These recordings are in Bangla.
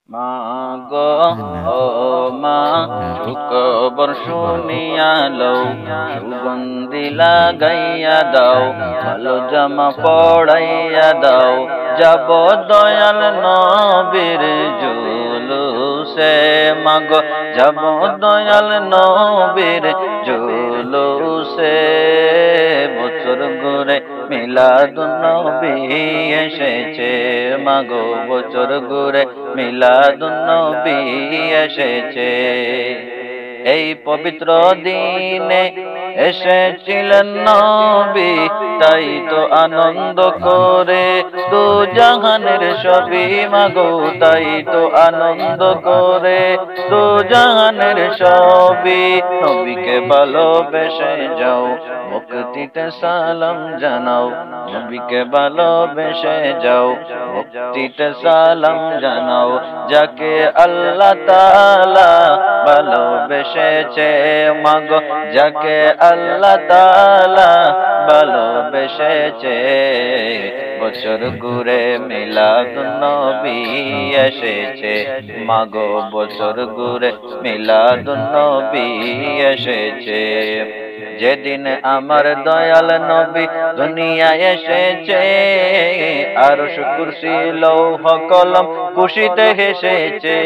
মা গো ও মা সুখবর শুনিয়া লও, সুগন্ধি লাগাইয়া দাও, ভালো জামা পড়াইয়া দাও, যাব দয়াল নবীর জুলুসে। মা গো যাব দয়াল নবীর জুলুসে। বছর ঘুরে মিলাদুন নবী এসেছে, মা গো বছর ঘুরে মিলাদুন নবী এসেছে। এই পবিত্র দিনে এসেছিলেন নবী, তাই তো আনন্দ করে দু জাহানের সবই। মাগো তাই তো আনন্দ করে দু জাহানের সবই। নবীকে ভালোবেসে যাও, ভক্তিতে সালাম জানাও। নবীকে ভালোবেসে যাও, ভক্তিতে সালাম জানাও। যাকে আল্লাহ তাআলা ভালোবেসেছে, মাগো যাকে আল্লাহ তাআলা ভালোবেসেছে। বছর ঘুরে মিলাদুন নবী এসেছে, মাগো বছর ঘুরে মিলাদুন নবী এসেছে। যেদিন আমার দয়াল নবী দুনিয়ায় এসেছে, আরশ কুরসি লৌহ কলম খুশিতে হেসেছে।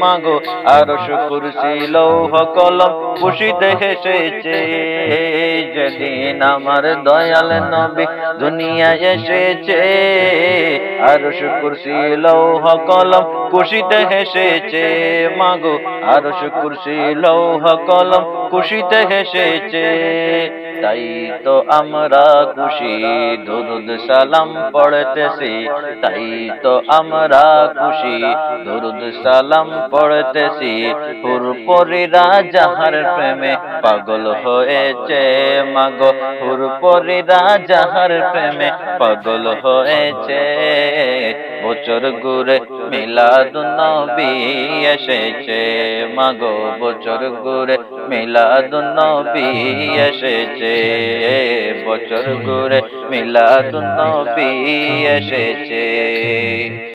মাগো আরশ কুরসি লৌহ কলম খুশিতে হেসেছে। যেদিন আমার দয়াল নবী দুনিয়ায় এসেছে, আরশ কুরসি লৌহ কলম খুশিতে হেসেছে। মাগো আরশ কুরসি লৌহ কলম খুশিতে হেসেছে। তাই তো আমরা খুশি দুরুদ সালাম পড়তেছি, তাই তো আমরা খুশি দুরুদ সালাম পড়তেছি। হুরপরীরা যাহার প্রেমে পাগল হয়েছে, মাগো হুরপরীরা যাহার প্রেমে পাগল হয়েছে। বছর ঘুরে মিলাদুন নবী এসেছে, মাগো বছর ঘুরে মিলাদুন নবী এসেছে। বছর ঘুরে মিলাদুন নবী এসেছে।